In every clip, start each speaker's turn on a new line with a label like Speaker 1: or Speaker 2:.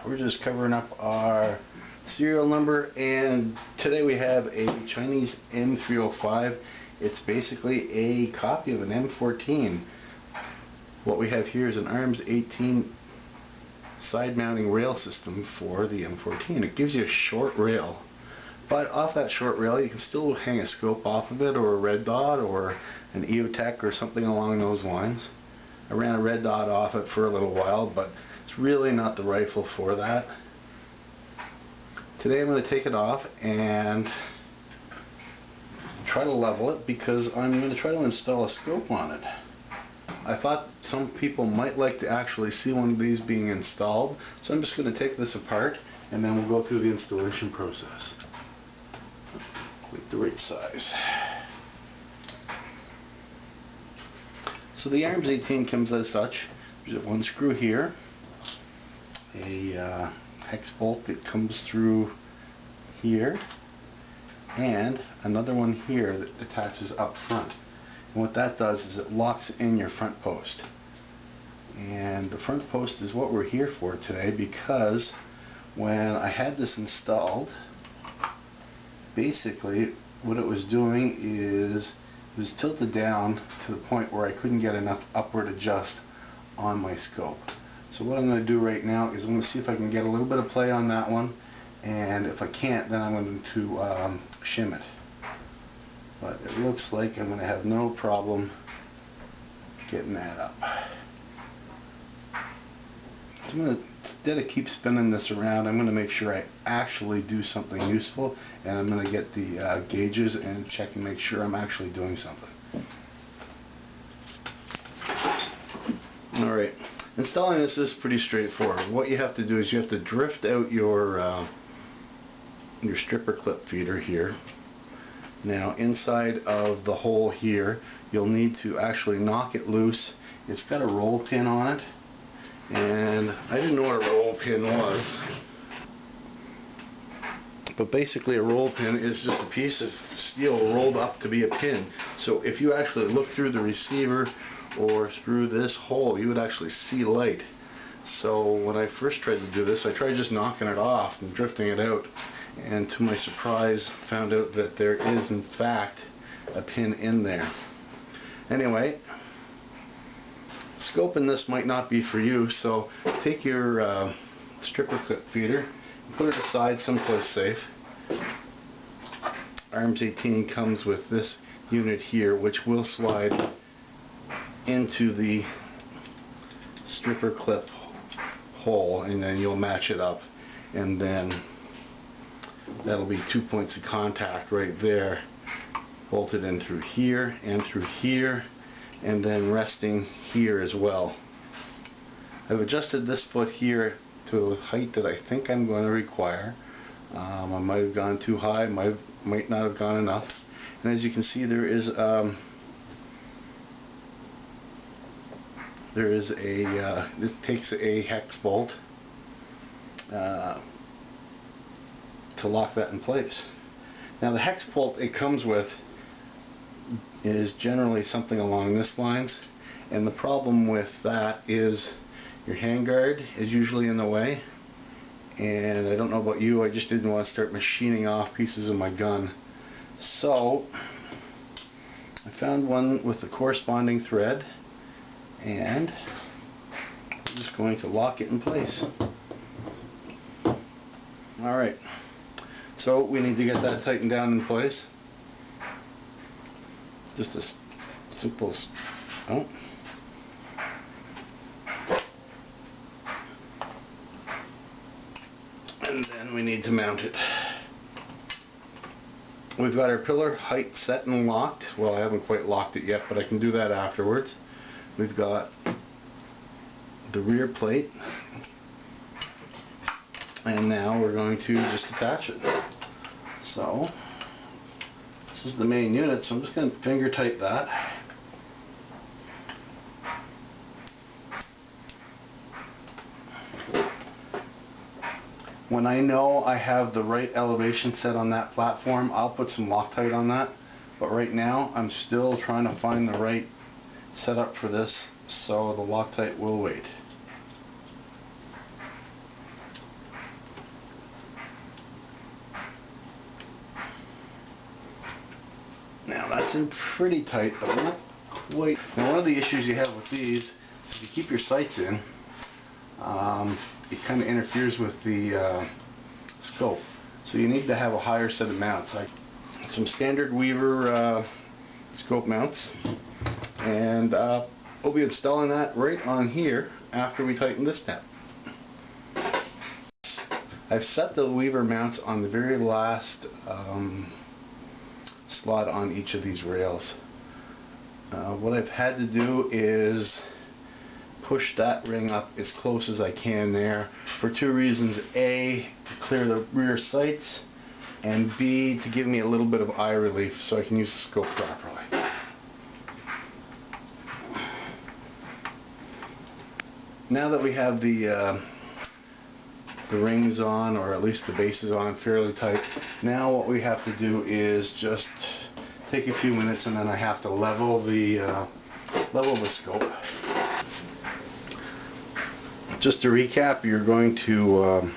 Speaker 1: We're just covering up our serial number, and today we have a Chinese M305. It's basically a copy of an M14. What we have here is an ARMS-18 side mounting rail system for the M14. It gives you a short rail, but off that short rail you can still hang a scope off of it, or a red dot, or an EOTech, or something along those lines. I ran a red dot off it for a little while, but it's really not the rifle for that. Today I'm going to take it off and try to level it, because I'm going to try to install a scope on it. I thought some people might like to actually see one of these being installed, so I'm just going to take this apart and then we'll go through the installation process with the right size. So the ARMS-18 comes as such. There's one screw here, a hex bolt that comes through here, and another one here that attaches up front. And what that does is it locks in your front post. And the front post is what we're here for today, because when I had this installed, basically what it was doing is it was tilted down to the point where I couldn't get enough upward adjust on my scope. So what I'm going to do right now is I'm going to see if I can get a little bit of play on that one, and if I can't, then I'm going to shim it. But it looks like I'm going to have no problem getting that up. So I'm going to, instead of keep spinning this around, I'm going to make sure I actually do something useful, and I'm going to get the gauges and check and make sure I'm actually doing something. Alright, installing this is pretty straightforward. What you have to do is you have to drift out your stripper clip feeder here. Now inside of the hole here, you'll need to actually knock it loose. It's got a roll pin on it, and I didn't know what a roll pin was. But basically a roll pin is just a piece of steel rolled up to be a pin. So if you actually look through the receiver or through this hole, you would actually see light. So when I first tried to do this, I tried just knocking it off and drifting it out, and to my surprise found out that there is in fact a pin in there. Anyway, scope in this might not be for you, so take your stripper clip feeder and put it aside someplace safe. ARMS-18 comes with this unit here, which will slide into the stripper clip hole, and then you'll match it up, and then that'll be 2 points of contact right there, bolted in through here and through here, and then resting here as well. I've adjusted this foot here to the height that I think I'm going to require. I might have gone too high, might not have gone enough. And as you can see, there is this takes a hex bolt to lock that in place. Now the hex bolt it comes with is generally something along this lines, and the problem with that is your handguard is usually in the way, and I don't know about you, I just didn't want to start machining off pieces of my gun. So I found one with the corresponding thread, and I'm just going to lock it in place. Alright, so we need to get that tightened down in place. Just as simple as, oh. And then we need to mount it. We've got our pillar height set and locked. Well, I haven't quite locked it yet, but I can do that afterwards. We've got the rear plate, and now we're going to just attach it. So this is the main unit, so I'm just going to finger tight that. When I know I have the right elevation set on that platform, I'll put some Loctite on that, but right now I'm still trying to find the right setup for this, so the Loctite will wait. in pretty tight, but not quite. Now one of the issues you have with these is if you keep your sights in, it kind of interferes with the scope. So you need to have a higher set of mounts. Like some standard Weaver scope mounts, and we'll be installing that right on here after we tighten this tab. I've set the Weaver mounts on the very last slot on each of these rails. What I've had to do is push that ring up as close as I can there for two reasons: A, to clear the rear sights, and B, to give me a little bit of eye relief so I can use the scope properly. Now that we have the rings on, or at least the bases on fairly tight, now what we have to do is just take a few minutes, and then I have to level the scope. Just to recap, you're going to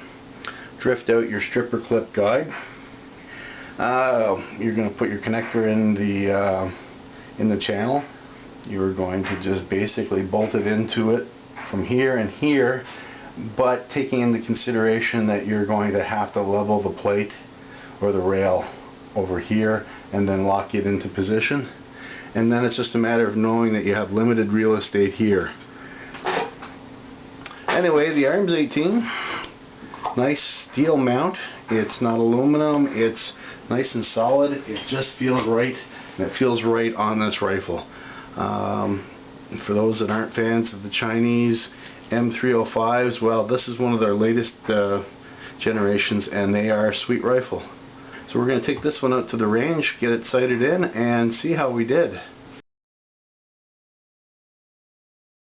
Speaker 1: drift out your stripper clip guide. You're going to put your connector in the channel. You're going to just basically bolt it into it from here and here, but taking into consideration that you're going to have to level the plate or the rail over here and then lock it into position. And then it's just a matter of knowing that you have limited real estate here. Anyway, the ARMS-18, nice steel mount. It's not aluminum, it's nice and solid. It just feels right, and it feels right on this rifle. For those that aren't fans of the Chinese M305s, well, this is one of their latest generations, and they are a sweet rifle. So we're going to take this one out to the range, get it sighted in, and see how we did.